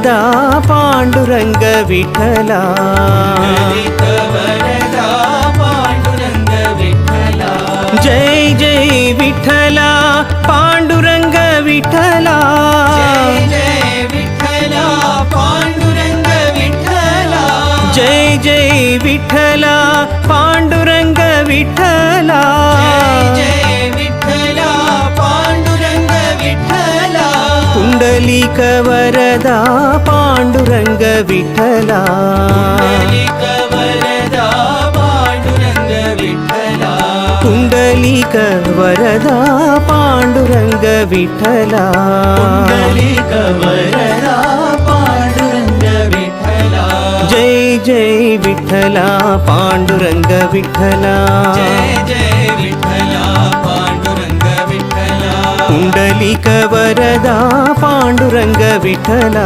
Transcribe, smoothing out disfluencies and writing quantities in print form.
Varada Pandurang Vitthala Jai Jai Vitthala Pandurang Vitthala Jai Jai Vitthala Pandurang Vitthala Kundalik Varada Pandurang Vitthala Kundalik Varada Pandurang Vitthala Jai Jai Vitthala Pandurang Vitthala Kundalik Varada Pandurang Vitthala.